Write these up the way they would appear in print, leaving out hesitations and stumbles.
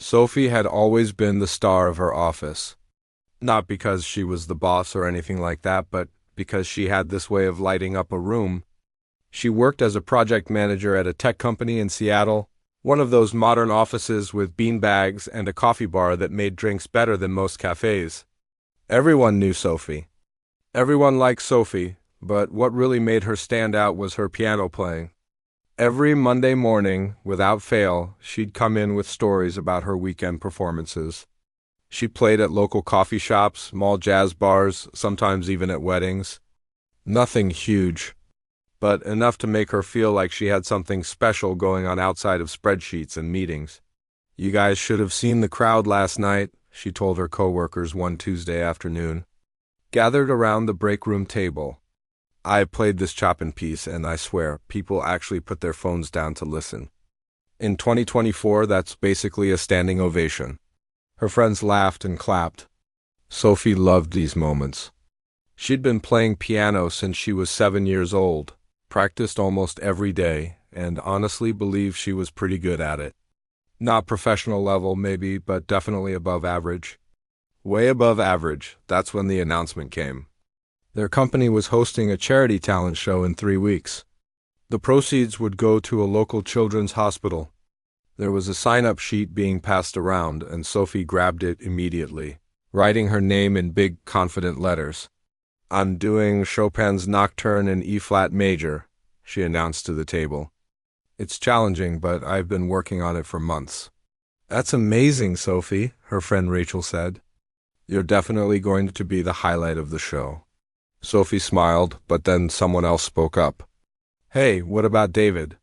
Sophie had always been the star of her office. Not because she was the boss or anything like that, but because she had this way of lighting up a room. She worked as a project manager at a tech company in Seattle, one of those modern offices with beanbags and a coffee bar that made drinks better than most cafes. Everyone knew Sophie. Everyone liked Sophie, but what really made her stand out was her piano playing. Every Monday morning, without fail, she'd come in with stories about her weekend performances. She played at local coffee shops, small jazz bars, sometimes even at weddings. Nothing huge, but enough to make her feel like she had something special going on outside of spreadsheets and meetings. "You guys should have seen the crowd last night," she told her coworkers one Tuesday afternoon, gathered around the break room table. "I played this choppin' piece, and I swear, people actually put their phones down to listen." In 2024, that's basically a standing ovation. Her friends laughed and clapped. Sophie loved these moments. She'd been playing piano since she was 7 years old, practiced almost every day, and honestly believed she was pretty good at it. Not professional level, maybe, but definitely above average. Way above average, that's when the announcement came. Their company was hosting a charity talent show in 3 weeks. The proceeds would go to a local children's hospital. There was a sign-up sheet being passed around, and Sophie grabbed it immediately, writing her name in big, confident letters. "I'm doing Chopin's Nocturne in E-flat major," she announced to the table. "It's challenging, but I've been working on it for months." "That's amazing, Sophie," her friend Rachel said. "You're definitely going to be the highlight of the show." Sophie smiled, but then someone else spoke up. "Hey, what about David?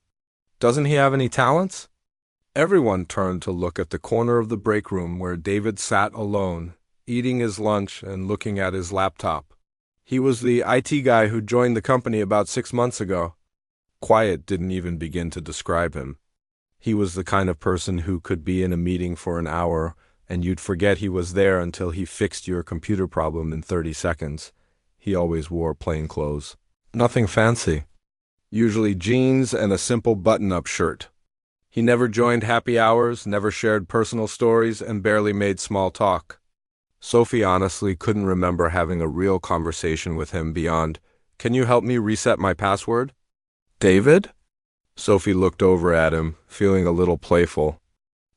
Doesn't he have any talents?" Everyone turned to look at the corner of the break room where David sat alone, eating his lunch and looking at his laptop. He was the IT guy who joined the company about 6 months ago. Quiet didn't even begin to describe him. He was the kind of person who could be in a meeting for an hour, and you'd forget he was there until he fixed your computer problem in 30 seconds. He always wore plain clothes. Nothing fancy. Usually jeans and a simple button-up shirt. He never joined happy hours, never shared personal stories, and barely made small talk. Sophie honestly couldn't remember having a real conversation with him beyond, "Can you help me reset my password?" "David?" Sophie looked over at him, feeling a little playful.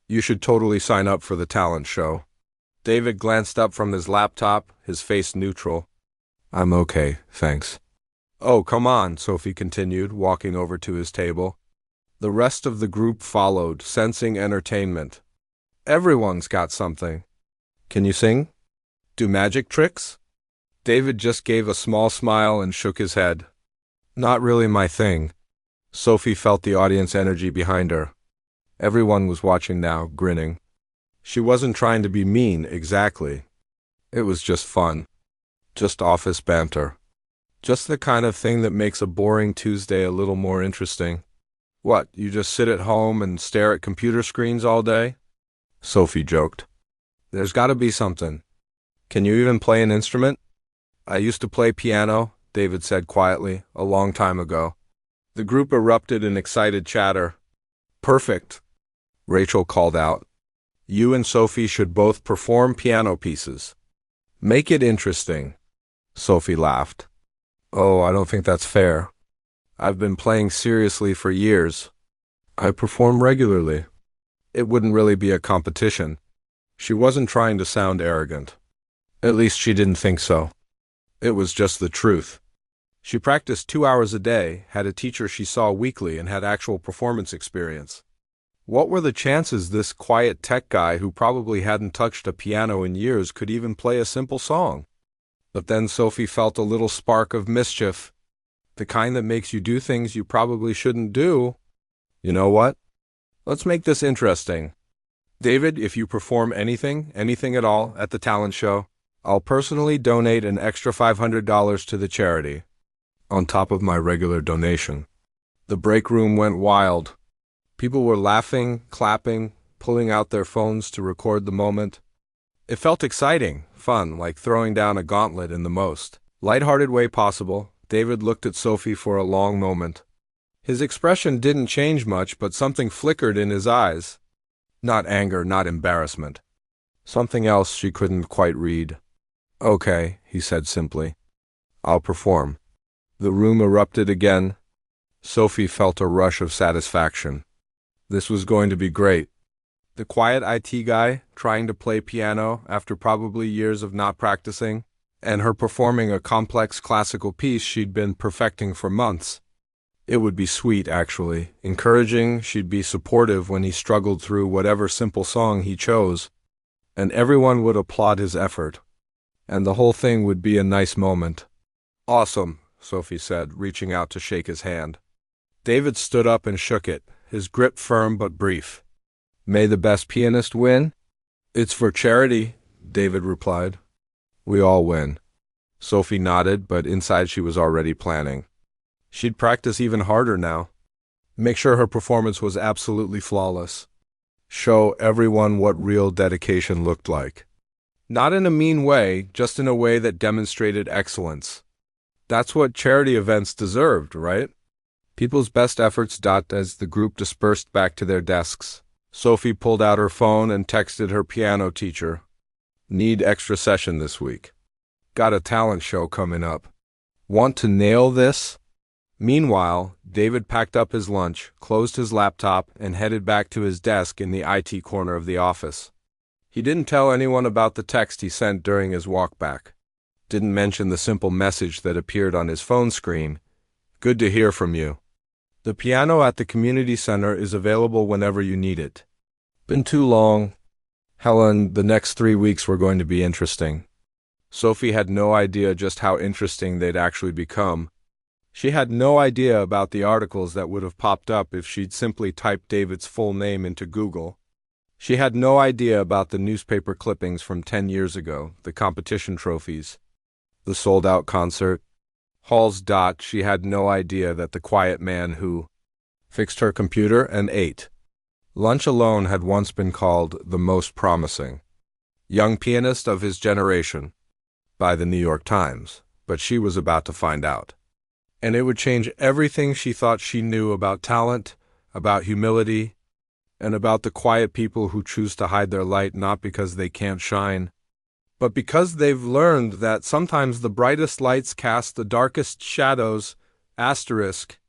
"You should totally sign up for the talent show." David glanced up from his laptop, his face neutral. "I'm okay, thanks." "Oh, come on," Sophie continued, walking over to his table. The rest of the group followed, sensing entertainment. "Everyone's got something. Can you sing? Do magic tricks?" David just gave a small smile and shook his head. "Not really my thing." Sophie felt the audience energy behind her. Everyone was watching now, grinning. She wasn't trying to be mean, exactly. It was just fun. Just office banter. Just the kind of thing that makes a boring Tuesday a little more interesting. "What, you just sit at home and stare at computer screens all day?" Sophie joked. "There's got to be something. Can you even play an instrument?" "I used to play piano," David said quietly, "a long time ago." The group erupted in excited chatter. "Perfect," Rachel called out. "You and Sophie should both perform piano pieces. Make it interesting." Sophie laughed. "Oh, I don't think that's fair. I've been playing seriously for years. I perform regularly." It wouldn't really be a competition. She wasn't trying to sound arrogant. At least she didn't think so. It was just the truth. She practiced 2 hours a day, had a teacher she saw weekly, and had actual performance experience. What were the chances this quiet tech guy who probably hadn't touched a piano in years could even play a simple song? But then Sophie felt a little spark of mischief. The kind that makes you do things you probably shouldn't do. "You know what? Let's make this interesting. David, if you perform anything at all, at the talent show, I'll personally donate an extra $500 to the charity, on top of my regular donation." The break room went wild. People were laughing, clapping, pulling out their phones to record the moment. It felt exciting, fun, like throwing down a gauntlet in the most lighthearted way possible. David looked at Sophie for a long moment. His expression didn't change much, but something flickered in his eyes. Not anger, not embarrassment. Something else she couldn't quite read. Okay, he said simply. I'll perform. The room erupted again. Sophie felt a rush of satisfaction. This was going to be great. The quiet IT guy trying to play piano after probably years of not practicing, and her performing a complex classical piece she'd been perfecting for months. It would be sweet, actually, encouraging. She'd be supportive when he struggled through whatever simple song he chose, and everyone would applaud his effort, and the whole thing would be a nice moment. Awesome, Sophie said, reaching out to shake his hand. David stood up and shook it, his grip firm but brief. May the best pianist win? It's for charity, David replied. We all win. Sophie nodded, but inside she was already planning. She'd practice even harder now. Make sure her performance was absolutely flawless. Show everyone what real dedication looked like. Not in a mean way, just in a way that demonstrated excellence. That's what charity events deserved, right? People's best efforts. As the group dispersed back to their desks, Sophie pulled out her phone and texted her piano teacher. Need extra session this week. Got a talent show coming up. Want to nail this? Meanwhile, David packed up his lunch, closed his laptop, and headed back to his desk in the IT corner of the office. He didn't tell anyone about the text he sent during his walk back. Didn't mention the simple message that appeared on his phone screen. Good to hear from you. The piano at the community center is available whenever you need it. Been too long. Helen, the next 3 weeks were going to be interesting. Sophie had no idea just how interesting they'd actually become. She had no idea about the articles that would have popped up if she'd simply typed David's full name into Google. She had no idea about the newspaper clippings from 10 years ago, the competition trophies, the sold-out concert. Halls. She had no idea that the quiet man who fixed her computer and ate lunch alone had once been called the most promising young pianist of his generation by the New York Times, but she was about to find out. And it would change everything she thought she knew about talent, about humility, and about the quiet people who choose to hide their light not because they can't shine, but because they've learned that sometimes the brightest lights cast the darkest shadows. Asterisk.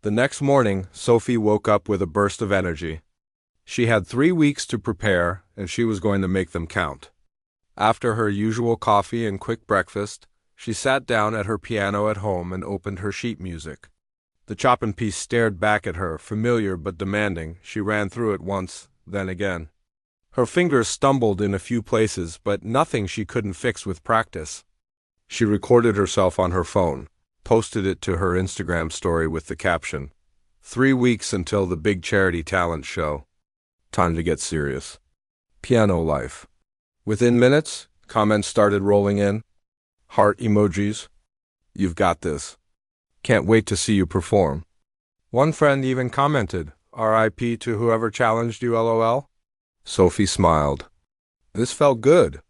The next morning, Sophie woke up with a burst of energy. She had 3 weeks to prepare, and she was going to make them count. After her usual coffee and quick breakfast, she sat down at her piano at home and opened her sheet music. The chopping piece stared back at her, familiar but demanding. She ran through it once, then again. Her fingers stumbled in a few places, but nothing she couldn't fix with practice. She recorded herself on her phone, posted it to her Instagram story with the caption, 3 weeks until the big charity talent show. Time to get serious. Piano life. Within minutes, comments started rolling in. Heart emojis. You've got this. Can't wait to see you perform. One friend even commented, RIP to whoever challenged you, LOL. Sophie smiled. This felt good.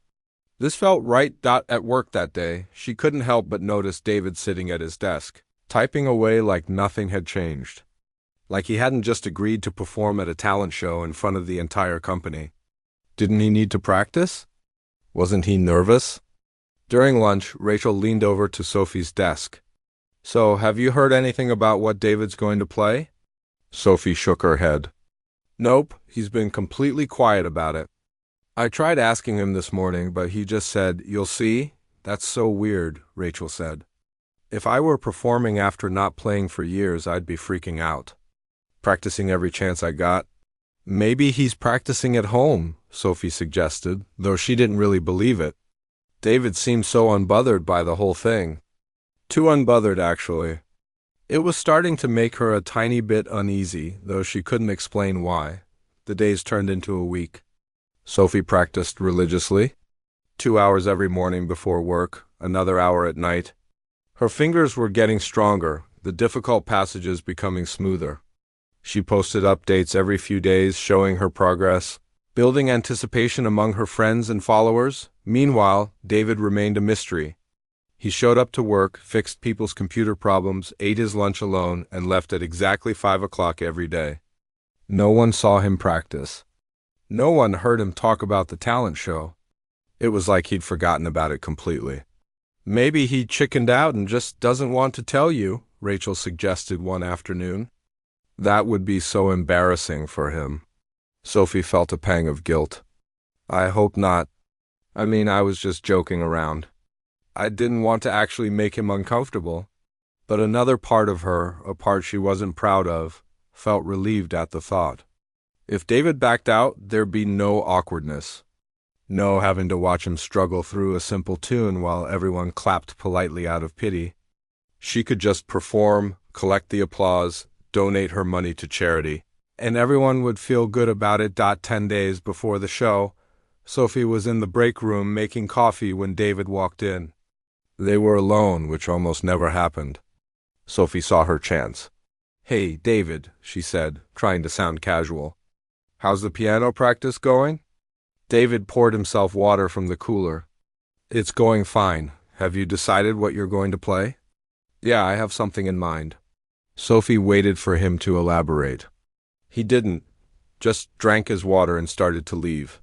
This felt right. At work that day, she couldn't help but notice David sitting at his desk, typing away like nothing had changed. Like he hadn't just agreed to perform at a talent show in front of the entire company. Didn't he need to practice? Wasn't he nervous? During lunch, Rachel leaned over to Sophie's desk. So, have you heard anything about what David's going to play? Sophie shook her head. Nope, he's been completely quiet about it. I tried asking him this morning, but he just said, you'll see? That's so weird, Rachel said. If I were performing after not playing for years, I'd be freaking out. Practicing every chance I got. Maybe he's practicing at home, Sophie suggested, though she didn't really believe it. David seemed so unbothered by the whole thing. Too unbothered, actually. It was starting to make her a tiny bit uneasy, though she couldn't explain why. The days turned into a week. Sophie practiced religiously. 2 hours every morning before work, another hour at night. Her fingers were getting stronger, the difficult passages becoming smoother. She posted updates every few days showing her progress, building anticipation among her friends and followers. Meanwhile, David remained a mystery. He showed up to work, fixed people's computer problems, ate his lunch alone, and left at exactly 5 o'clock every day. No one saw him practice. No one heard him talk about the talent show. It was like he'd forgotten about it completely. Maybe he chickened out and just doesn't want to tell you, Rachel suggested one afternoon. That would be so embarrassing for him. Sophie felt a pang of guilt. I hope not. I mean, I was just joking around. I didn't want to actually make him uncomfortable. But another part of her, a part she wasn't proud of, felt relieved at the thought. If David backed out, there'd be no awkwardness. No having to watch him struggle through a simple tune while everyone clapped politely out of pity. She could just perform, collect the applause, donate her money to charity, and everyone would feel good about it. 10 days before the show, Sophie was in the break room making coffee when David walked in. They were alone, which almost never happened. Sophie saw her chance. "Hey, David," she said, trying to sound casual. "How's the piano practice going?" David poured himself water from the cooler. "It's going fine. Have you decided what you're going to play?" "Yeah, I have something in mind." Sophie waited for him to elaborate. He didn't, just drank his water and started to leave.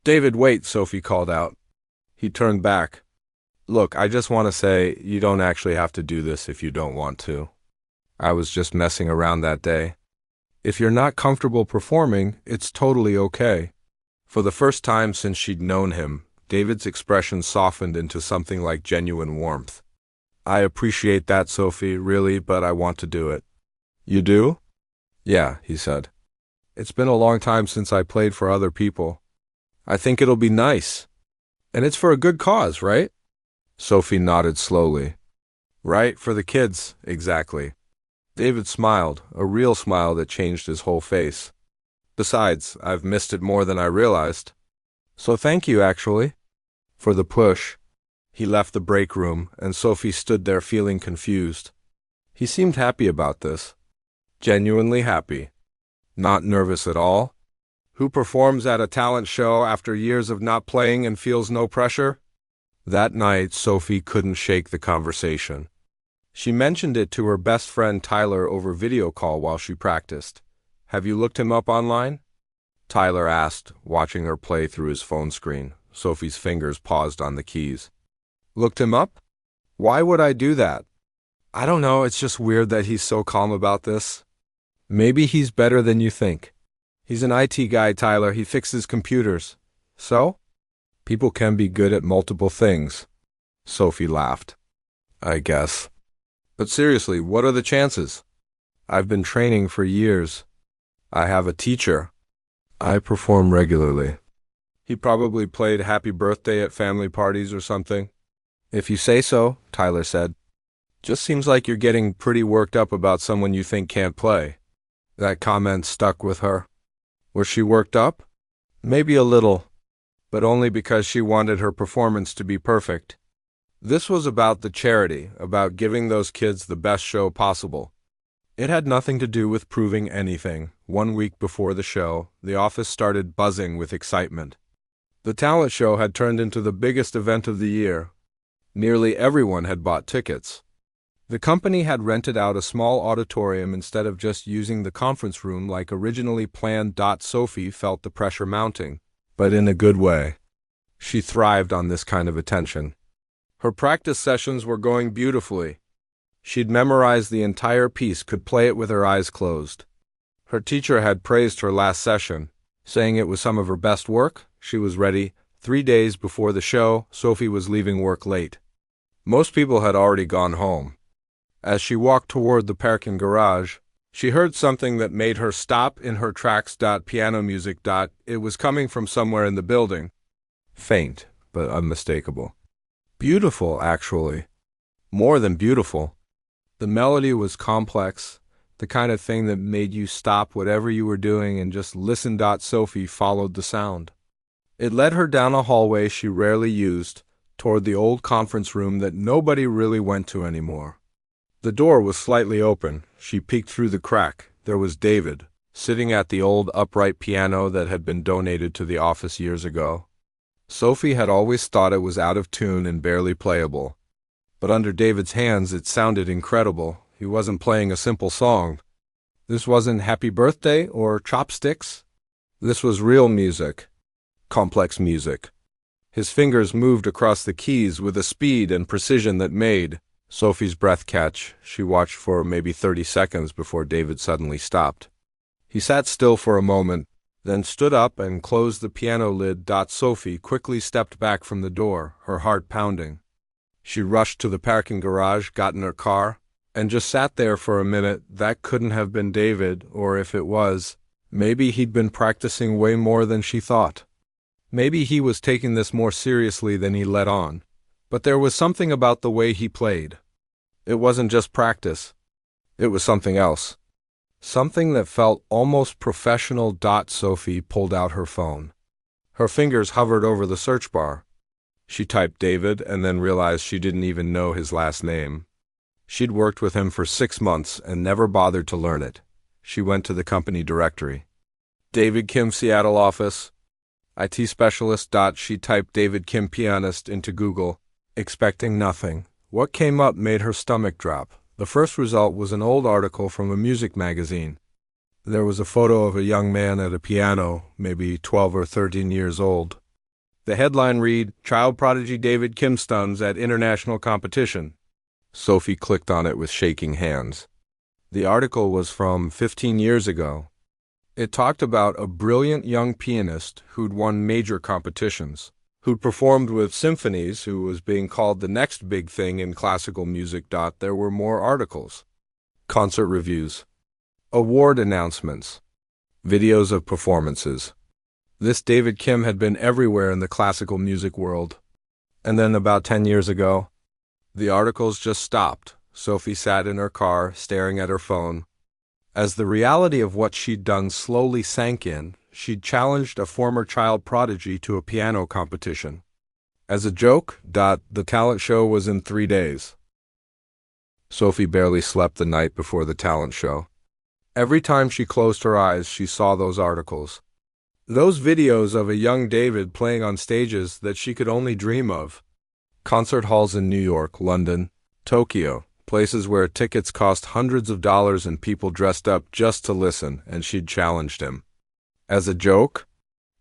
"David, wait," Sophie called out. He turned back. "Look, I just want to say you don't actually have to do this if you don't want to. I was just messing around that day. If you're not comfortable performing, it's totally okay." For the first time since she'd known him, David's expression softened into something like genuine warmth. "I appreciate that, Sophie, really, but I want to do it." "You do?" "Yeah," he said. "It's been a long time since I played for other people. I think it'll be nice. And it's for a good cause, right?" Sophie nodded slowly. "Right, for the kids, exactly." David smiled, a real smile that changed his whole face. "Besides, I've missed it more than I realized. So thank you, actually, for the push." He left the break room, and Sophie stood there feeling confused. He seemed happy about this. Genuinely happy. Not nervous at all. Who performs at a talent show after years of not playing and feels no pressure? That night, Sophie couldn't shake the conversation. She mentioned it to her best friend Tyler over video call while she practiced. "Have you looked him up online?" Tyler asked, watching her play through his phone screen. Sophie's fingers paused on the keys. "Looked him up? Why would I do that?" "I don't know, it's just weird that he's so calm about this." "Maybe he's better than you think. He's an IT guy, Tyler. He fixes computers. So? People can be good at multiple things." Sophie laughed. "I guess. But seriously, what are the chances? I've been training for years. I have a teacher. I perform regularly. He probably played Happy Birthday at family parties or something." "If you say so," Tyler said. "Just seems like you're getting pretty worked up about someone you think can't play." That comment stuck with her. Was she worked up? Maybe a little, but only because she wanted her performance to be perfect. This was about the charity, about giving those kids the best show possible. It had nothing to do with proving anything. 1 week before the show, the office started buzzing with excitement. The talent show had turned into the biggest event of the year. Nearly everyone had bought tickets. The company had rented out a small auditorium instead of just using the conference room like originally planned. Sophie felt the pressure mounting, but in a good way. She thrived on this kind of attention. Her practice sessions were going beautifully. She'd memorized the entire piece, could play it with her eyes closed. Her teacher had praised her last session, saying it was some of her best work. She was ready. 3 days before the show, Sophie was leaving work late. Most people had already gone home. As she walked toward the parking garage, she heard something that made her stop in her tracks. Piano music. It was coming from somewhere in the building. Faint, but unmistakable. Beautiful, actually. More than beautiful. The melody was complex, the kind of thing that made you stop whatever you were doing and just listen. Sophie followed the sound. It led her down a hallway she rarely used, toward the old conference room that nobody really went to anymore. The door was slightly open. She peeked through the crack. There was David, sitting at the old upright piano that had been donated to the office years ago. Sophie had always thought it was out of tune and barely playable. But under David's hands it sounded incredible. He wasn't playing a simple song. This wasn't Happy Birthday or Chopsticks. This was real music, complex music. His fingers moved across the keys with a speed and precision that made Sophie's breath catch. She watched for maybe 30 seconds before David suddenly stopped. He sat still for a moment, then stood up and closed the piano lid. Sophie quickly stepped back from the door, her heart pounding. She rushed to the parking garage, got in her car, and just sat there for a minute. That couldn't have been David, or if it was, maybe he'd been practicing way more than she thought. Maybe he was taking this more seriously than he let on. But there was something about the way he played. It wasn't just practice. It was something else. Something that felt almost professional. Sophie pulled out her phone. Her fingers hovered over the search bar. She typed David and then realized she didn't even know his last name. She'd worked with him for 6 months and never bothered to learn it. She went to the company directory. David Kim, Seattle office. IT specialist. She typed David Kim pianist into Google, expecting nothing. What came up made her stomach drop. The first result was an old article from a music magazine. There was a photo of a young man at a piano, maybe 12 or 13 years old. The headline read, "Child Prodigy David Kim stuns at international competition." Sophie clicked on it with shaking hands. The article was from 15 years ago. It talked about a brilliant young pianist who'd won major competitions, who'd performed with symphonies, who was being called the next big thing in classical music. There were more articles, concert reviews, award announcements, videos of performances. This David Kim had been everywhere in the classical music world. And then about 10 years ago, the articles just stopped. Sophie sat in her car, staring at her phone. As the reality of what she'd done slowly sank in, she'd challenged a former child prodigy to a piano competition. As a joke, the talent show was in 3 days. Sophie barely slept the night before the talent show. Every time she closed her eyes, she saw those articles. Those videos of a young David playing on stages that she could only dream of. Concert halls in New York, London, Tokyo, places where tickets cost hundreds of dollars and people dressed up just to listen, and she'd challenged him. As a joke?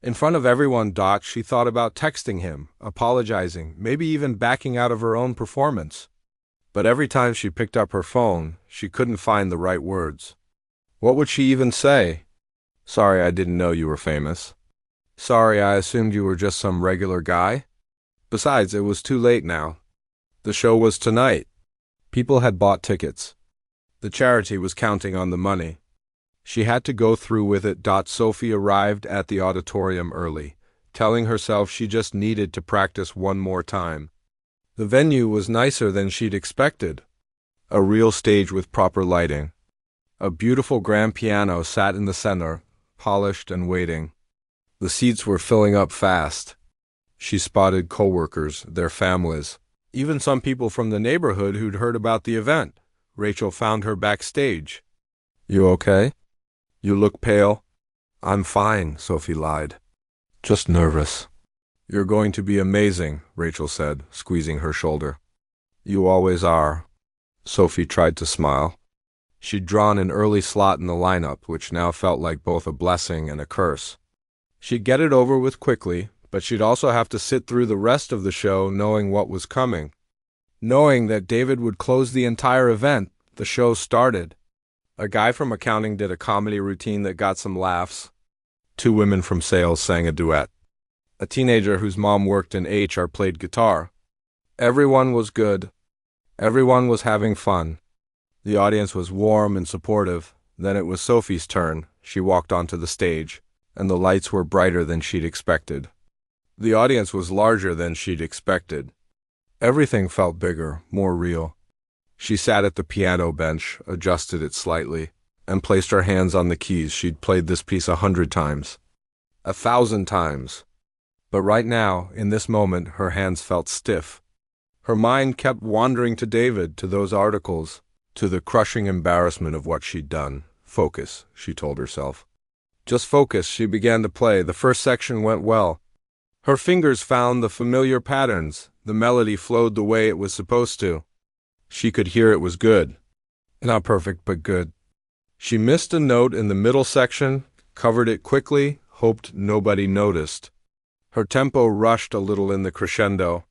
In front of everyone. She thought about texting him, apologizing, maybe even backing out of her own performance. But every time she picked up her phone, she couldn't find the right words. What would she even say? "Sorry, I didn't know you were famous. Sorry, I assumed you were just some regular guy." Besides, it was too late now. The show was tonight. People had bought tickets. The charity was counting on the money. She had to go through with it. Sophie arrived at the auditorium early, telling herself she just needed to practice one more time. The venue was nicer than she'd expected. A real stage with proper lighting. A beautiful grand piano sat in the center, polished and waiting. The seats were filling up fast. She spotted coworkers, their families, even some people from the neighborhood who'd heard about the event. Rachel found her backstage. "You okay? You look pale." "I'm fine," Sophie lied. "Just nervous." "You're going to be amazing," Rachel said, squeezing her shoulder. "You always are." Sophie tried to smile. She'd drawn an early slot in the lineup, which now felt like both a blessing and a curse. She'd get it over with quickly, but she'd also have to sit through the rest of the show knowing what was coming. Knowing that David would close the entire event. The show started. A guy from accounting did a comedy routine that got some laughs. 2 women from sales sang a duet. A teenager whose mom worked in HR played guitar. Everyone was good. Everyone was having fun. The audience was warm and supportive. Then it was Sophie's turn. She walked onto the stage, and the lights were brighter than she'd expected. The audience was larger than she'd expected. Everything felt bigger, more real. She sat at the piano bench, adjusted it slightly, and placed her hands on the keys. She'd played this piece 100 times. 1,000 times. But right now, in this moment, her hands felt stiff. Her mind kept wandering to David, to those articles, to the crushing embarrassment of what she'd done. Focus, she told herself. Just focus. She began to play. The first section went well. Her fingers found the familiar patterns. The melody flowed the way it was supposed to. She could hear it was good. Not perfect, but good. She missed a note in the middle section, covered it quickly, hoped nobody noticed. Her tempo rushed a little in the crescendo,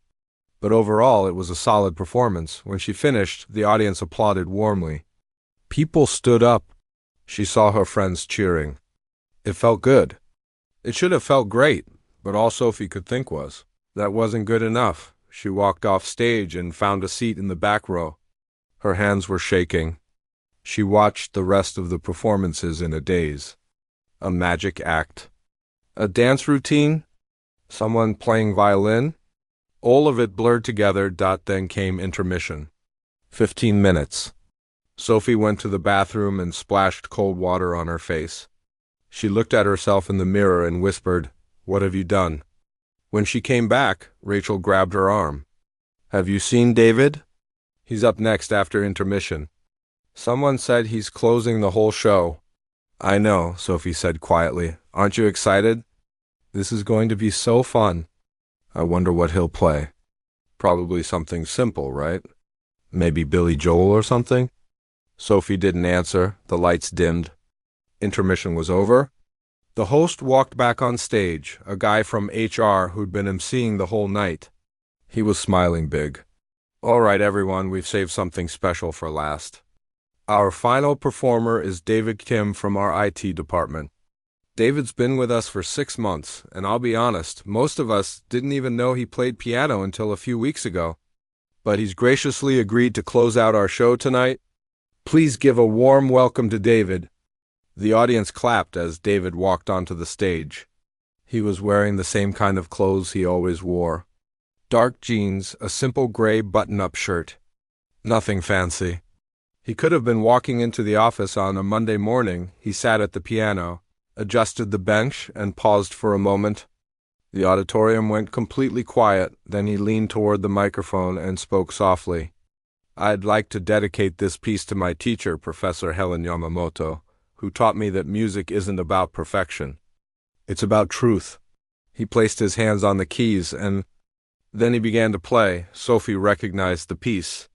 but overall it was a solid performance. When she finished, the audience applauded warmly. People stood up. She saw her friends cheering. It felt good. It should have felt great, but all Sophie could think was, that wasn't good enough. She walked off stage and found a seat in the back row. Her hands were shaking. She watched the rest of the performances in a daze. A magic act. A dance routine? Someone playing violin? All of it blurred together. Then came intermission. 15 minutes. Sophie went to the bathroom and splashed cold water on her face. She looked at herself in the mirror and whispered, "What have you done?" When she came back, Rachel grabbed her arm. "Have you seen David? He's up next after intermission. Someone said he's closing the whole show." "I know," Sophie said quietly. "Aren't you excited? This is going to be so fun. I wonder what he'll play. Probably something simple, right? Maybe Billy Joel or something?" Sophie didn't answer. The lights dimmed. Intermission was over. The host walked back on stage, a guy from HR who'd been emceeing the whole night. He was smiling big. "All right, everyone, we've saved something special for last. Our final performer is David Kim from our IT department. David's been with us for 6 months, and I'll be honest, most of us didn't even know he played piano until a few weeks ago. But he's graciously agreed to close out our show tonight. Please give a warm welcome to David." The audience clapped as David walked onto the stage. He was wearing the same kind of clothes he always wore. Dark jeans, a simple gray button-up shirt. Nothing fancy. He could have been walking into the office on a Monday morning. He sat at the piano, adjusted the bench, and paused for a moment. The auditorium went completely quiet. Then he leaned toward the microphone and spoke softly. "I'd like to dedicate this piece to my teacher, Professor Helen Yamamoto, who taught me that music isn't about perfection. It's about truth." He placed his hands on the keys, and then he began to play. Sophie recognized the piece.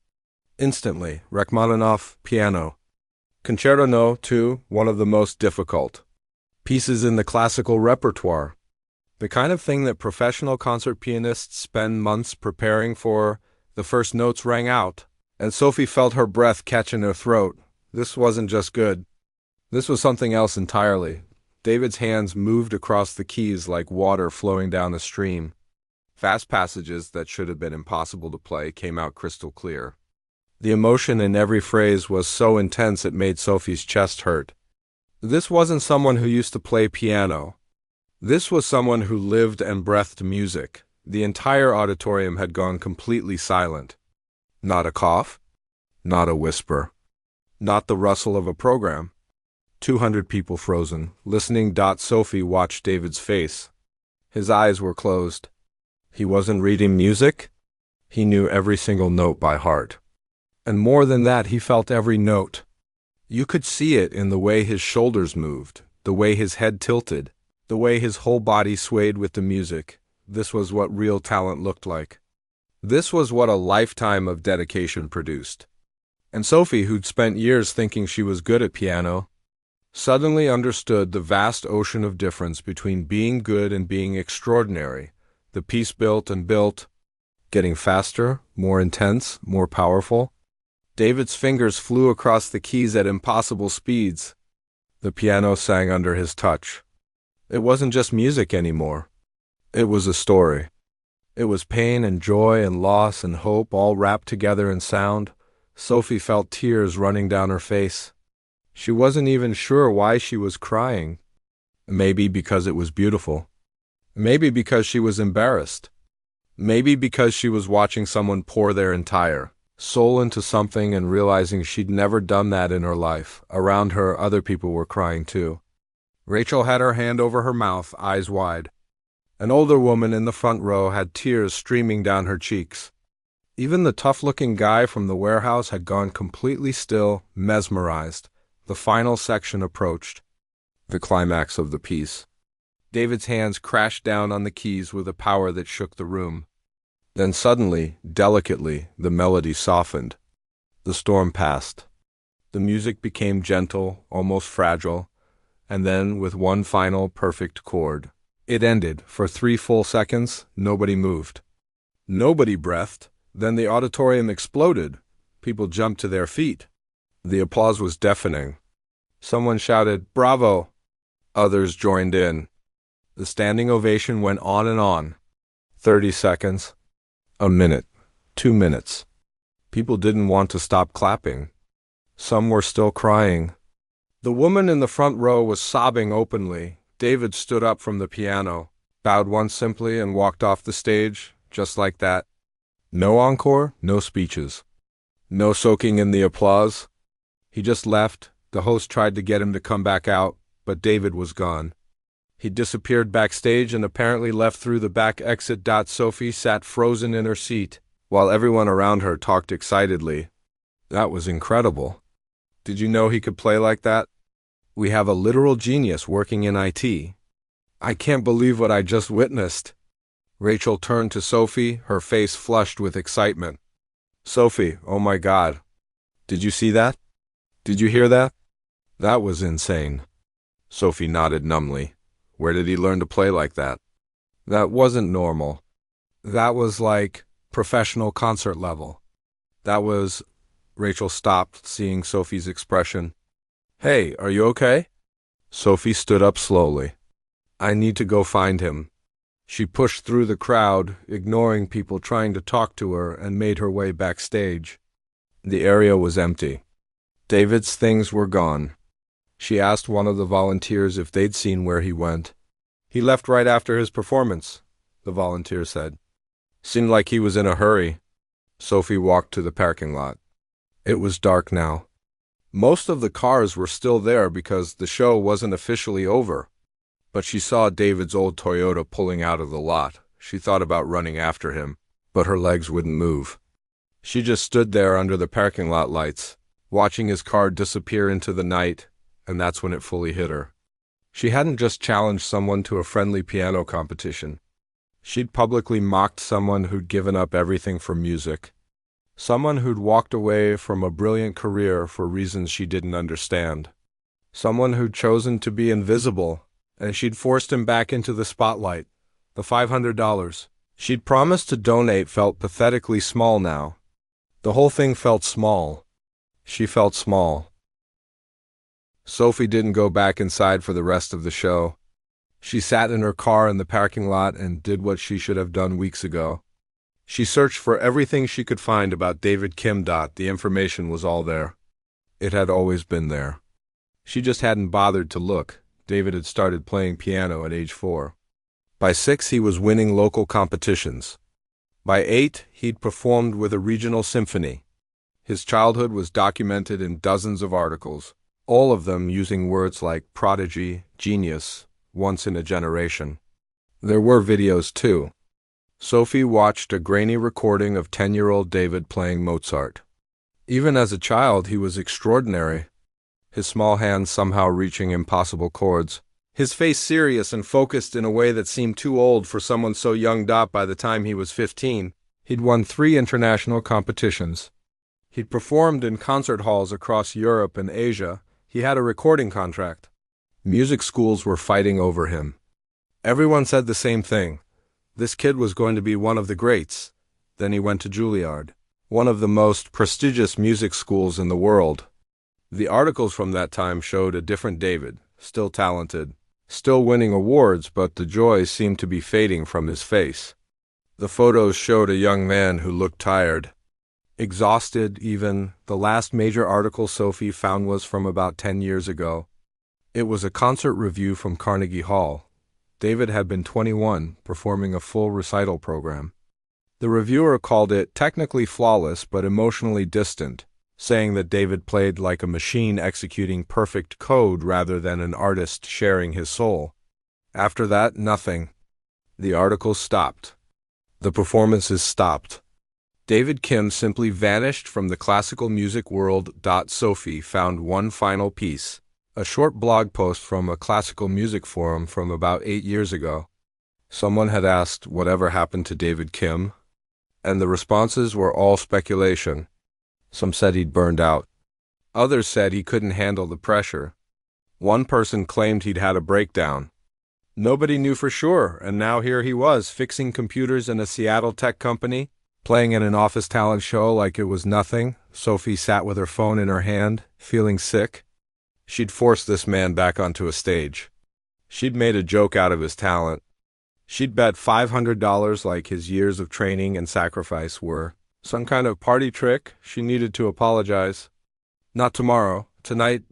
Instantly, Rachmaninoff, piano. Concerto No. 2, one of the most difficult pieces in the classical repertoire. The kind of thing that professional concert pianists spend months preparing for. The first notes rang out, and Sophie felt her breath catch in her throat. This wasn't just good. This was something else entirely. David's hands moved across the keys like water flowing down a stream. Fast passages that should have been impossible to play came out crystal clear. The emotion in every phrase was so intense it made Sophie's chest hurt. This wasn't someone who used to play piano. This was someone who lived and breathed music. The entire auditorium had gone completely silent. Not a cough, not a whisper, not the rustle of a program. 200 people frozen, listening. Sophie watched David's face. His eyes were closed. He wasn't reading music. He knew every single note by heart. And more than that, he felt every note. You could see it in the way his shoulders moved, the way his head tilted, the way his whole body swayed with the music. This was what real talent looked like. This was what a lifetime of dedication produced. And Sophie, who'd spent years thinking she was good at piano, suddenly understood the vast ocean of difference between being good and being extraordinary. The piece built and built, getting faster, more intense, more powerful. David's fingers flew across the keys at impossible speeds. The piano sang under his touch. It wasn't just music anymore. It was a story. It was pain and joy and loss and hope all wrapped together in sound. Sophie felt tears running down her face. She wasn't even sure why she was crying. Maybe because it was beautiful. Maybe because she was embarrassed. Maybe because she was watching someone pour their entire soul into something and realizing she'd never done that in her life. Around her, other people were crying too. Rachel had her hand over her mouth, eyes wide. An older woman in the front row had tears streaming down her cheeks. Even the tough-looking guy from the warehouse had gone completely still, mesmerized. The final section approached. The climax of the piece. David's hands crashed down on the keys with a power that shook the room. Then suddenly, delicately, the melody softened. The storm passed. The music became gentle, almost fragile, and then with one final perfect chord. It ended. For 3 full seconds, nobody moved. Nobody breathed. Then the auditorium exploded. People jumped to their feet. The applause was deafening. Someone shouted, "Bravo!" Others joined in. The standing ovation went on and on. 30 seconds. A minute. 2 minutes. People didn't want to stop clapping. Some were still crying. The woman in the front row was sobbing openly. David stood up from the piano, bowed once simply, and walked off the stage, just like that. No encore, no speeches. No soaking in the applause. He just left. The host tried to get him to come back out, but David was gone. He disappeared backstage and apparently left through the back exit. Sophie sat frozen in her seat, while everyone around her talked excitedly. That was incredible. Did you know he could play like that? We have a literal genius working in IT. I can't believe what I just witnessed. Rachel turned to Sophie, her face flushed with excitement. Sophie, oh my God. Did you see that? Did you hear that? That was insane. Sophie nodded numbly. Where did he learn to play like that? That wasn't normal. That was like professional concert level. That was... Rachel stopped, seeing Sophie's expression. Hey, are you okay? Sophie stood up slowly. I need to go find him. She pushed through the crowd, ignoring people trying to talk to her, and made her way backstage. The area was empty. David's things were gone. She asked one of the volunteers if they'd seen where he went. He left right after his performance, the volunteer said. Seemed like he was in a hurry. Sophie walked to the parking lot. It was dark now. Most of the cars were still there because the show wasn't officially over. But she saw David's old Toyota pulling out of the lot. She thought about running after him, but her legs wouldn't move. She just stood there under the parking lot lights, watching his car disappear into the night, and that's when it fully hit her. She hadn't just challenged someone to a friendly piano competition. She'd publicly mocked someone who'd given up everything for music. Someone who'd walked away from a brilliant career for reasons she didn't understand. Someone who'd chosen to be invisible, and she'd forced him back into the spotlight. The $500 she'd promised to donate felt pathetically small now. The whole thing felt small. She felt small. Sophie didn't go back inside for the rest of the show. She sat in her car in the parking lot and did what she should have done weeks ago. She searched for everything she could find about David Kim. The information was all there. It had always been there. She just hadn't bothered to look. David had started playing piano at age 4. By 6, he was winning local competitions. By 8, he'd performed with a regional symphony. His childhood was documented in dozens of articles, all of them using words like prodigy, genius, once in a generation. There were videos too. Sophie watched a grainy recording of 10-year-old David playing Mozart. Even as a child, he was extraordinary. His small hands somehow reaching impossible chords. His face serious and focused in a way that seemed too old for someone so young. By the time he was 15, he'd won 3 international competitions. He'd performed in concert halls across Europe and Asia. He had a recording contract. Music schools were fighting over him. Everyone said the same thing. This kid was going to be one of the greats. Then he went to Juilliard, one of the most prestigious music schools in the world. The articles from that time showed a different David, still talented, still winning awards, but the joy seemed to be fading from his face. The photos showed a young man who looked tired, exhausted even. The last major article Sophie found was from about 10 years ago. It was a concert review from Carnegie Hall. David had been 21, performing a full recital program. The reviewer called it technically flawless but emotionally distant, saying that David played like a machine executing perfect code rather than an artist sharing his soul. After that, nothing. The articles stopped. The performances stopped. David Kim simply vanished from the classical music world. Sophie found one final piece, a short blog post from a classical music forum from about 8 years ago. Someone had asked whatever happened to David Kim, and the responses were all speculation. Some said he'd burned out. Others said he couldn't handle the pressure. One person claimed he'd had a breakdown. Nobody knew for sure, and now here he was, fixing computers in a Seattle tech company, playing in an office talent show like it was nothing. Sophie sat with her phone in her hand, feeling sick. She'd forced this man back onto a stage. She'd made a joke out of his talent. She'd bet $500 like his years of training and sacrifice were some kind of party trick. She needed to apologize. Not tomorrow, tonight.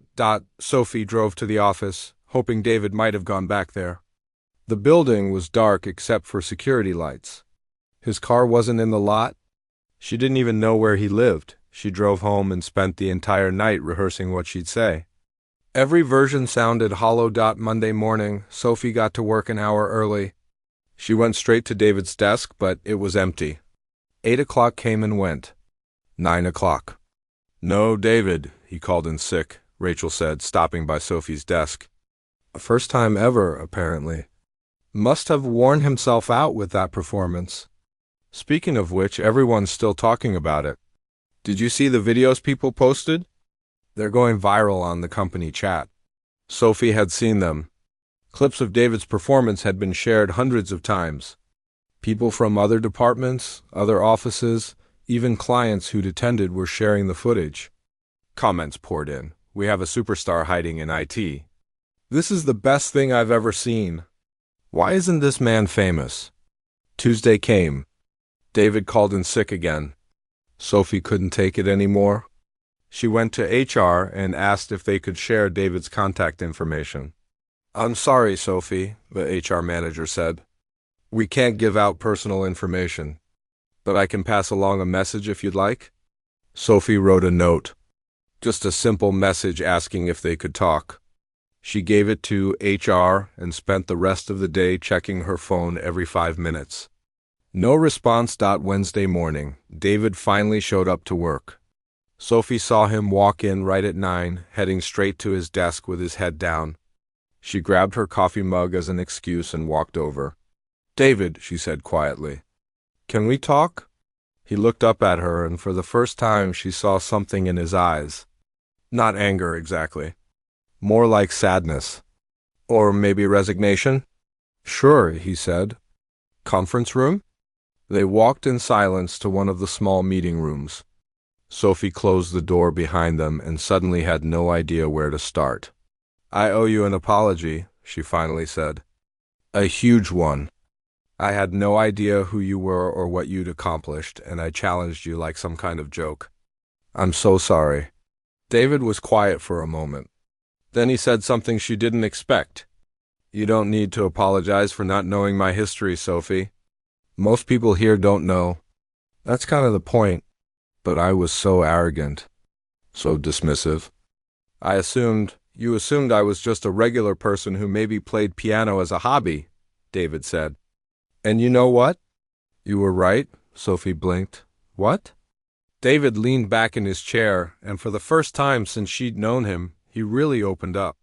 Sophie drove to the office, hoping David might have gone back there. The building was dark except for security lights. His car wasn't in the lot. She didn't even know where he lived. She drove home and spent the entire night rehearsing what she'd say. Every version sounded hollow. Monday morning, Sophie got to work an hour early. She went straight to David's desk, but it was empty. 8 o'clock came and went. 9 o'clock. "No, David," he called in sick, Rachel said, stopping by Sophie's desk. First time ever, apparently. Must have worn himself out with that performance. Speaking of which, everyone's still talking about it. Did you see the videos people posted? They're going viral on the company chat. Sophie had seen them. Clips of David's performance had been shared hundreds of times. People from other departments, other offices, even clients who'd attended were sharing the footage. Comments poured in. "We have a superstar hiding in IT. This is the best thing I've ever seen. Why isn't this man famous?" Tuesday came. David called in sick again. Sophie couldn't take it anymore. She went to HR and asked if they could share David's contact information. "I'm sorry, Sophie," the HR manager said. "We can't give out personal information, but I can pass along a message if you'd like." Sophie wrote a note. Just a simple message asking if they could talk. She gave it to HR and spent the rest of the day checking her phone every 5 minutes. No response. Wednesday morning, David finally showed up to work. Sophie saw him walk in right at 9, heading straight to his desk with his head down. She grabbed her coffee mug as an excuse and walked over. "David," she said quietly, "can we talk?" He looked up at her, and for the first time she saw something in his eyes. Not anger exactly. More like sadness. Or maybe resignation? "Sure," he said. "Conference room?" They walked in silence to one of the small meeting rooms. Sophie closed the door behind them and suddenly had no idea where to start. "I owe you an apology," she finally said. "A huge one. I had no idea who you were or what you'd accomplished, and I challenged you like some kind of joke. I'm so sorry." David was quiet for a moment. Then he said something she didn't expect. "You don't need to apologize for not knowing my history, Sophie. Most people here don't know. That's kind of the point. But I was so arrogant, so dismissive. You assumed I was just a regular person who maybe played piano as a hobby," David said. "And you know what?" "You were right," Sophie blinked. "What?" David leaned back in his chair, and for the first time since she'd known him, he really opened up.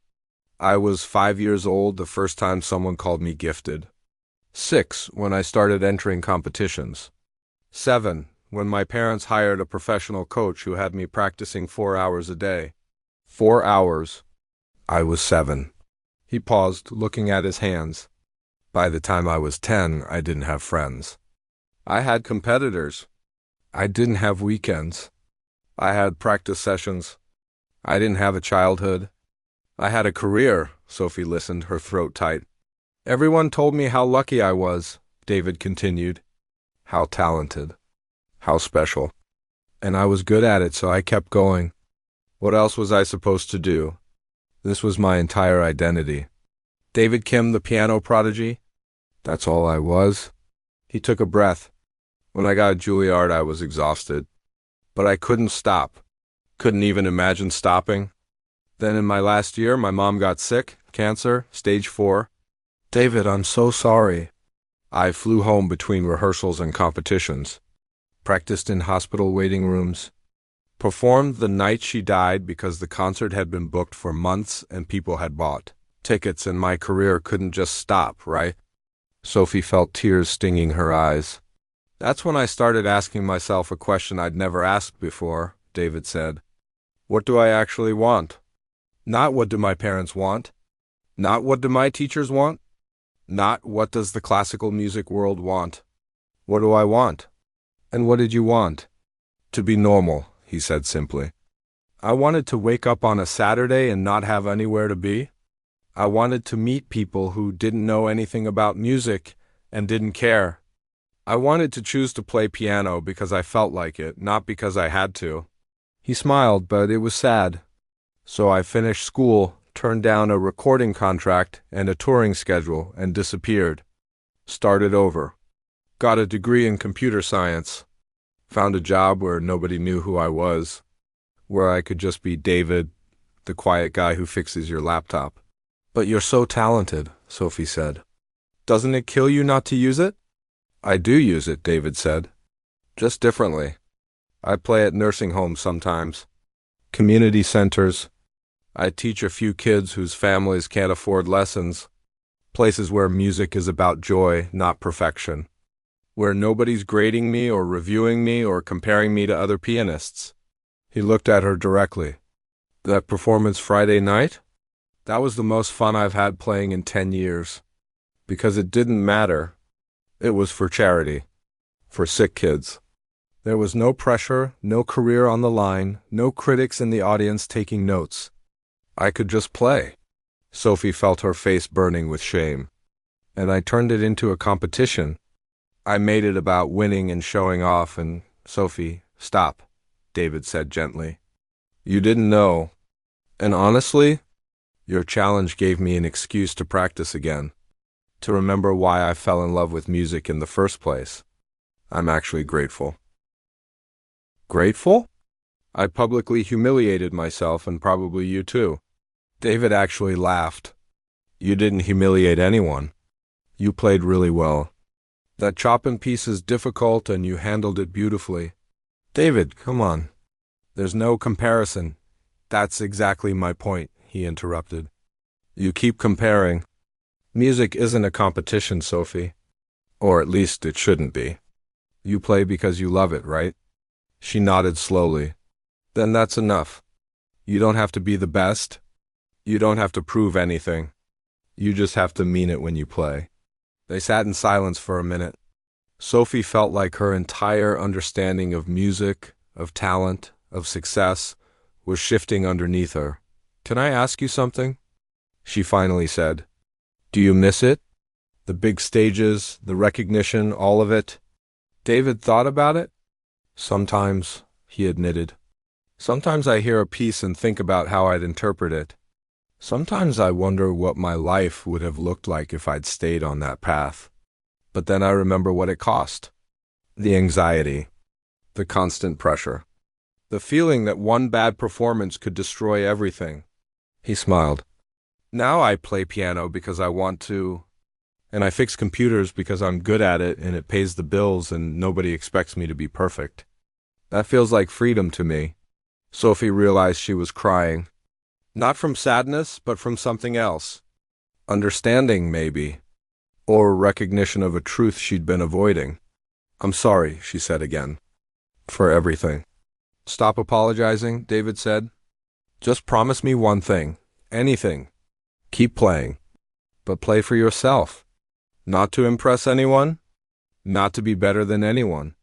"I was 5 years old the first time someone called me gifted. 6, when I started entering competitions. 7, when my parents hired a professional coach who had me practicing 4 hours a day. 4 hours. I was 7. He paused, looking at his hands. By the time I was 10, I didn't have friends. I had competitors. I didn't have weekends. I had practice sessions. I didn't have a childhood. I had a career." Sophie listened, her throat tight. "Everyone told me how lucky I was," David continued. "How talented. How special. And I was good at it, so I kept going. What else was I supposed to do? This was my entire identity. David Kim, the piano prodigy. That's all I was." He took a breath. "When I got at Juilliard, I was exhausted. But I couldn't stop. Couldn't even imagine stopping. Then in my last year, my mom got sick, cancer, stage 4. David, I'm so sorry. I flew home between rehearsals and competitions. Practiced in hospital waiting rooms. Performed the night she died because the concert had been booked for months and people had bought tickets, and my career couldn't just stop, right?" Sophie felt tears stinging her eyes. "That's when I started asking myself a question I'd never asked before," David said. What do I actually want? Not what do my parents want? Not what do my teachers want? Not what does the classical music world want? What do I want? And what did you want? To be normal, he said simply. I wanted to wake up on a Saturday and not have anywhere to be. I wanted to meet people who didn't know anything about music and didn't care. I wanted to choose to play piano because I felt like it, not because I had to. He smiled, but it was sad. So I finished school, turned down a recording contract and a touring schedule, and disappeared. Started over. Got a degree in computer science. Found a job where nobody knew who I was, where I could just be David, the quiet guy who fixes your laptop. But you're so talented, Sophie said. Doesn't it kill you not to use it? I do use it, David said. Just differently. I play at nursing homes sometimes. Community centers. I teach a few kids whose families can't afford lessons. Places where music is about joy, not perfection. Where nobody's grading me or reviewing me or comparing me to other pianists. He looked at her directly. That performance Friday night? That was the most fun I've had playing in 10 years. Because it didn't matter. It was for charity. For sick kids. There was no pressure, no career on the line, no critics in the audience taking notes. I could just play. Sophie felt her face burning with shame. And I turned it into a competition. I made it about winning and showing off, and Sophie, stop, David said gently. You didn't know. And honestly, your challenge gave me an excuse to practice again. To remember why I fell in love with music in the first place. I'm actually grateful. Grateful? I publicly humiliated myself and probably you too. David actually laughed. You didn't humiliate anyone. You played really well. That chopping piece is difficult and you handled it beautifully. David, come on. There's no comparison. That's exactly my point, he interrupted. You keep comparing. Music isn't a competition, Sophie. Or at least it shouldn't be. You play because you love it, right? She nodded slowly. Then that's enough. You don't have to be the best. You don't have to prove anything. You just have to mean it when you play. They sat in silence for a minute. Sophie felt like her entire understanding of music, of talent, of success, was shifting underneath her. Can I ask you something? She finally said. Do you miss it? The big stages, the recognition, all of it? David thought about it. Sometimes, he admitted. Sometimes I hear a piece and think about how I'd interpret it. Sometimes I wonder what my life would have looked like if I'd stayed on that path. But then I remember what it cost. The anxiety. The constant pressure. The feeling that one bad performance could destroy everything. He smiled. Now I play piano because I want to, and I fix computers because I'm good at it and it pays the bills and nobody expects me to be perfect. That feels like freedom to me. Sophie realized she was crying. Not from sadness, but from something else. Understanding, maybe. Or recognition of a truth she'd been avoiding. I'm sorry, she said again. For everything. Stop apologizing, David said. Just promise me one thing. Anything. Keep playing. But play for yourself. Not to impress anyone. Not to be better than anyone.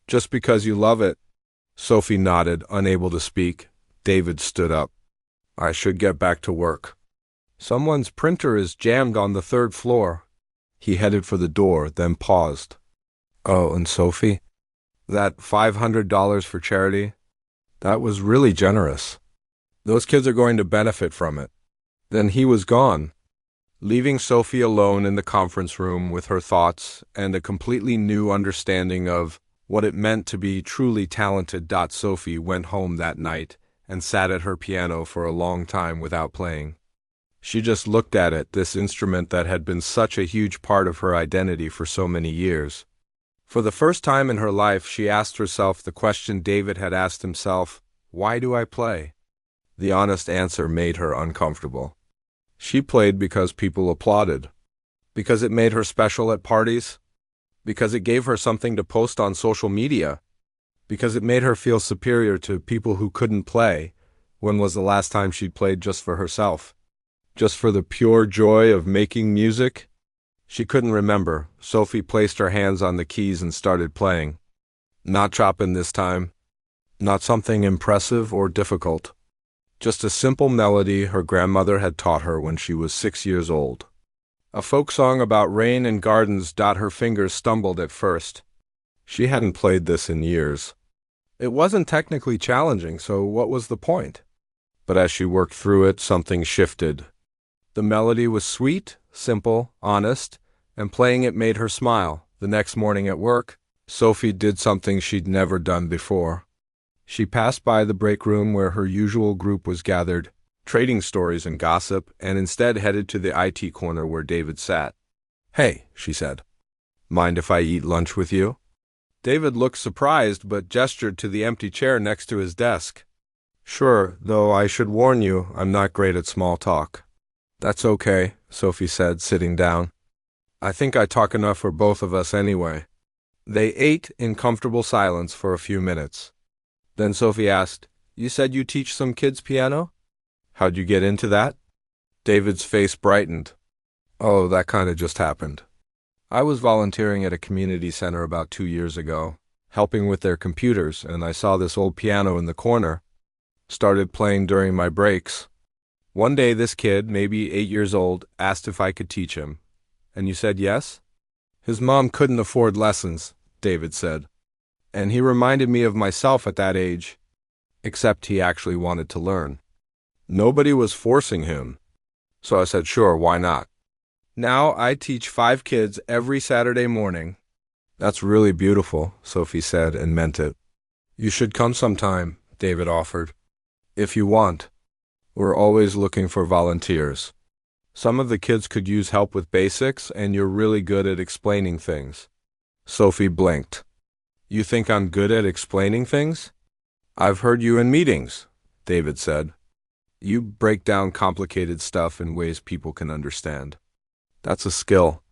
Just because you love it. Sophie nodded, unable to speak. David stood up. I should get back to work. Someone's printer is jammed on the 3rd floor. He headed for the door, then paused. Oh, and Sophie? That $500 for charity? That was really generous. Those kids are going to benefit from it. Then he was gone, leaving Sophie alone in the conference room with her thoughts and a completely new understanding of what it meant to be truly talented. Sophie went home that night and sat at her piano for a long time without playing. She just looked at it, this instrument that had been such a huge part of her identity for so many years. For the first time in her life, she asked herself the question David had asked himself, why do I play? The honest answer made her uncomfortable. She played because people applauded, because it made her special at parties, because it gave her something to post on social media, because it made her feel superior to people who couldn't play, When was the last time she'd played just for herself? Just for the pure joy of making music? She couldn't remember. Sophie placed her hands on the keys and started playing. Not Chopin this time. Not something impressive or difficult. Just a simple melody her grandmother had taught her when she was 6 years old. A folk song about rain and gardens. Her fingers stumbled at first. She hadn't played this in years. It wasn't technically challenging, so what was the point? But as she worked through it, something shifted. The melody was sweet, simple, honest, and playing it made her smile. The next morning at work, Sophie did something she'd never done before. She passed by the break room where her usual group was gathered, trading stories and gossip, and instead headed to the IT corner where David sat. "Hey," she said. "Mind if I eat lunch with you?" David looked surprised but gestured to the empty chair next to his desk. "Sure, though I should warn you, I'm not great at small talk." "That's okay," Sophie said, sitting down. "I think I talk enough for both of us anyway." They ate in comfortable silence for a few minutes. Then Sophie asked, "You said you teach some kids piano? How'd you get into that?" David's face brightened. "Oh, that kind of just happened. I was volunteering at a community center about 2 years ago, helping with their computers, and I saw this old piano in the corner. Started playing during my breaks. One day this kid, maybe 8 years old, asked if I could teach him. And you said yes?" "His mom couldn't afford lessons," David said. "And he reminded me of myself at that age, except he actually wanted to learn. Nobody was forcing him. So I said, sure, why not? Now I teach 5 kids every Saturday morning." "That's really beautiful," Sophie said, and meant it. "You should come sometime," David offered. "If you want. We're always looking for volunteers. Some of the kids could use help with basics, and you're really good at explaining things." Sophie blinked. "You think I'm good at explaining things?" "I've heard you in meetings," David said. "You break down complicated stuff in ways people can understand. That's a skill."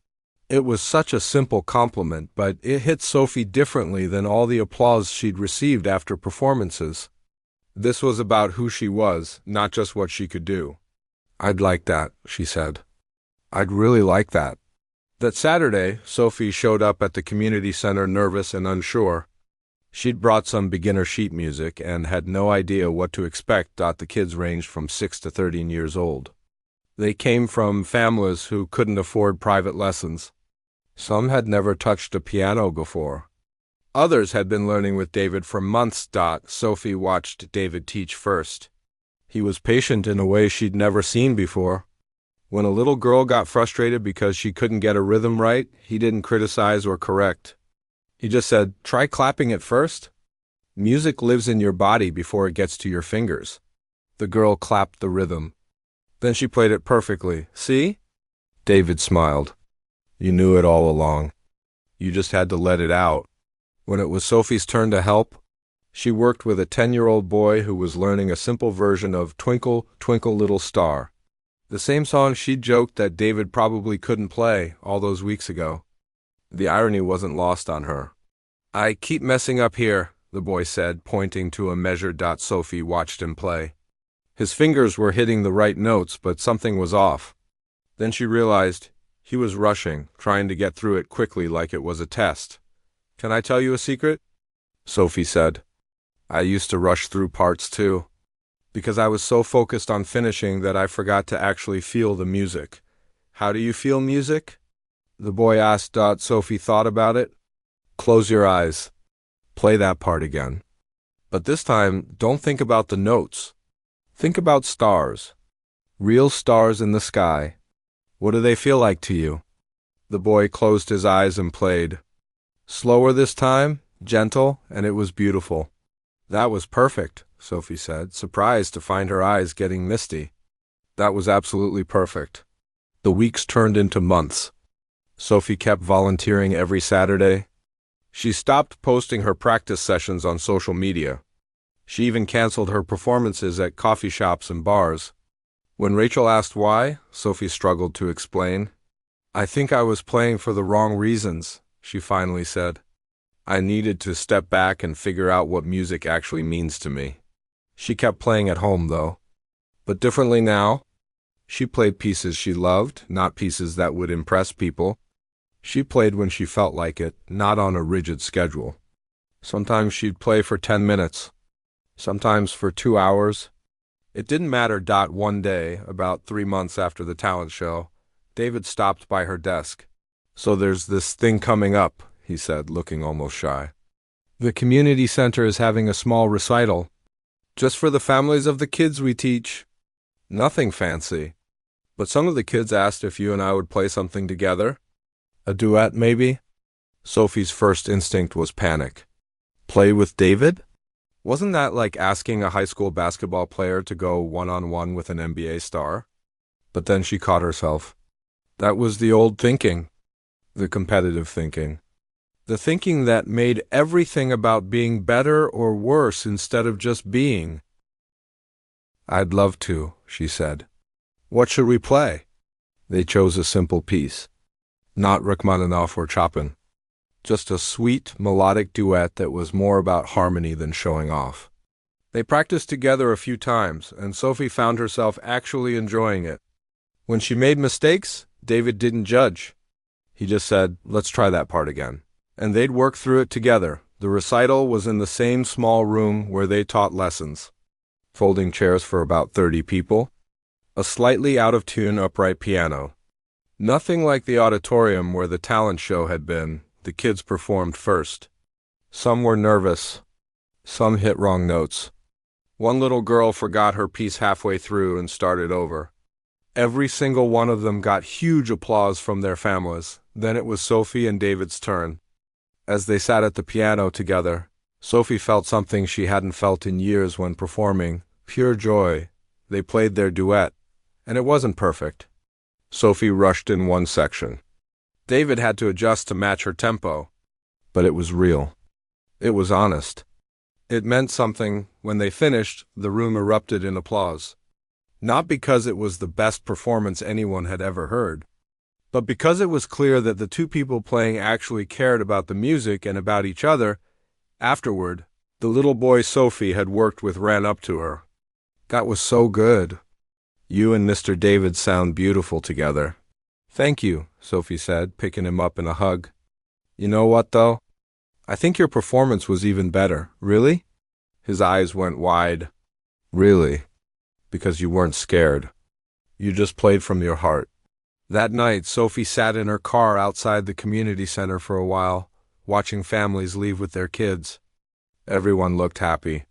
It was such a simple compliment, but it hit Sophie differently than all the applause she'd received after performances. This was about who she was, not just what she could do. "I'd like that," she said. "I'd really like that." That Saturday, Sophie showed up at the community center nervous and unsure. She'd brought some beginner sheet music and had no idea what to expect. The kids ranged from 6 to 13 years old. They came from families who couldn't afford private lessons. Some had never touched a piano before. Others had been learning with David for months. Sophie watched David teach first. He was patient in a way she'd never seen before. When a little girl got frustrated because she couldn't get a rhythm right, he didn't criticize or correct. He just said, "Try clapping it first. Music lives in your body before it gets to your fingers." The girl clapped the rhythm. Then she played it perfectly. "See?" David smiled. "You knew it all along. You just had to let it out." When it was Sophie's turn to help, she worked with a 10-year-old boy who was learning a simple version of "Twinkle, Twinkle, Little Star," the same song she'd joked that David probably couldn't play all those weeks ago. The irony wasn't lost on her. "I keep messing up here," the boy said, pointing to a measure. Sophie watched him play. His fingers were hitting the right notes, but something was off. Then she realized he was rushing, trying to get through it quickly like it was a test. "Can I tell you a secret?" Sophie said. "I used to rush through parts too, because I was so focused on finishing that I forgot to actually feel the music." "How do you feel music?" the boy asked. Sophie thought about it. "Close your eyes. Play that part again. But this time, don't think about the notes. Think about stars. Real stars in the sky. What do they feel like to you?" The boy closed his eyes and played. Slower this time, gentle, and it was beautiful. "That was perfect," Sophie said, surprised to find her eyes getting misty. "That was absolutely perfect." The weeks turned into months. Sophie kept volunteering every Saturday. She stopped posting her practice sessions on social media. She even canceled her performances at coffee shops and bars. When Rachel asked why, Sophie struggled to explain. "I think I was playing for the wrong reasons," she finally said. "I needed to step back and figure out what music actually means to me." She kept playing at home, though. But differently now. She played pieces she loved, not pieces that would impress people. She played when she felt like it, not on a rigid schedule. Sometimes she'd play for 10 minutes, sometimes for 2 hours. It didn't matter. One day, about 3 months after the talent show, David stopped by her desk. "So there's this thing coming up," he said, looking almost shy. "The community center is having a small recital, just for the families of the kids we teach. Nothing fancy. But some of the kids asked if you and I would play something together. A duet, maybe?" Sophie's first instinct was panic. Play with David? Wasn't that like asking a high school basketball player to go one-on-one with an NBA star? But then she caught herself. That was the old thinking. The competitive thinking. The thinking that made everything about being better or worse instead of just being. "I'd love to," she said. "What should we play?" They chose a simple piece. Not Rachmaninoff or Chopin. Just a sweet, melodic duet that was more about harmony than showing off. They practiced together a few times, and Sophie found herself actually enjoying it. When she made mistakes, David didn't judge. He just said, "Let's try that part again." And they'd work through it together. The recital was in the same small room where they taught lessons. Folding chairs for about 30 people. A slightly out-of-tune upright piano. Nothing like the auditorium where the talent show had been. The kids performed first. Some were nervous. Some hit wrong notes. One little girl forgot her piece halfway through and started over. Every single one of them got huge applause from their families. Then it was Sophie and David's turn. As they sat at the piano together, Sophie felt something she hadn't felt in years when performing. Pure joy. They played their duet, and it wasn't perfect. Sophie rushed in one section. David had to adjust to match her tempo. But it was real. It was honest. It meant something. When they finished, the room erupted in applause. Not because it was the best performance anyone had ever heard, but because it was clear that the two people playing actually cared about the music and about each other. Afterward, the little boy Sophie had worked with ran up to her. "That was so good. You and Mr. David sound beautiful together." "Thank you," Sophie said, picking him up in a hug. "You know what, though? I think your performance was even better." "Really?" His eyes went wide. "Really? Because you weren't scared. You just played from your heart." That night, Sophie sat in her car outside the community center for a while, watching families leave with their kids. Everyone looked happy.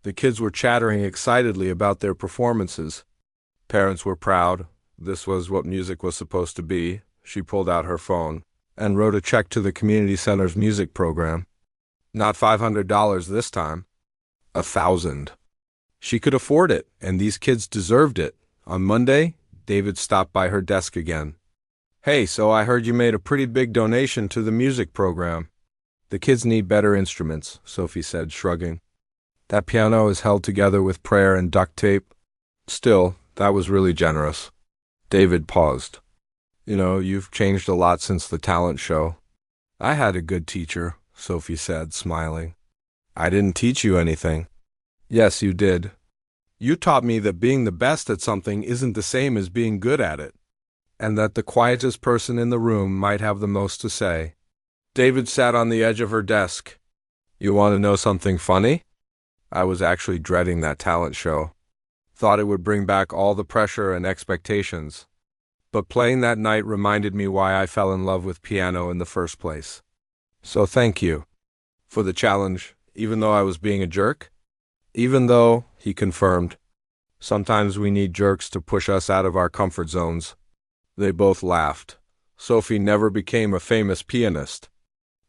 The kids were chattering excitedly about their performances. Parents were proud. This was what music was supposed to be. She pulled out her phone and wrote a check to the community center's music program. Not $500 this time. 1,000. She could afford it, and these kids deserved it. On Monday, David stopped by her desk again. "Hey, so I heard you made a pretty big donation to the music program." "The kids need better instruments," Sophie said, shrugging. "That piano is held together with prayer and duct tape." "Still, that was really generous." David paused. "You know, you've changed a lot since the talent show." "I had a good teacher," Sophie said, smiling. "I didn't teach you anything." "Yes, you did. You taught me that being the best at something isn't the same as being good at it, and that the quietest person in the room might have the most to say." David sat on the edge of her desk. "You want to know something funny? I was actually dreading that talent show. Thought it would bring back all the pressure and expectations. But playing that night reminded me why I fell in love with piano in the first place. So thank you for the challenge, even though I was being a jerk." "Even though," he confirmed, "sometimes we need jerks to push us out of our comfort zones." They both laughed. Sophie never became a famous pianist.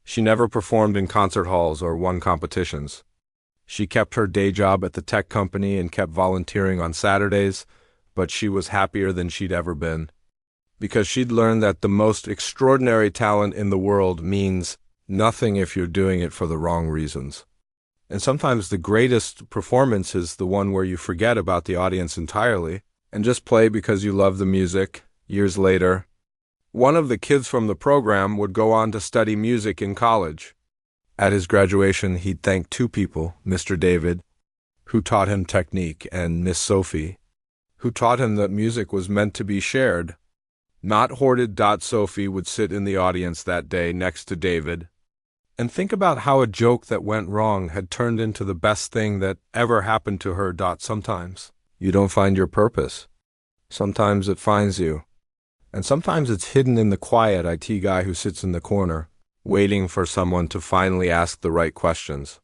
She never performed in concert halls or won competitions. She kept her day job at the tech company and kept volunteering on Saturdays, but she was happier than she'd ever been. Because she'd learned that the most extraordinary talent in the world means nothing if you're doing it for the wrong reasons. And sometimes the greatest performance is the one where you forget about the audience entirely and just play because you love the music. Years later, one of the kids from the program would go on to study music in college. At his graduation, he'd thanked two people, Mr. David who taught him technique, and Miss Sophie, who taught him that music was meant to be shared, not hoarded. Sophie would sit in the audience that day next to David and think about how a joke that went wrong had turned into the best thing that ever happened to her. Sometimes you don't find your purpose. Sometimes it finds you. And sometimes it's hidden in the quiet IT guy who sits in the corner, waiting for someone to finally ask the right questions.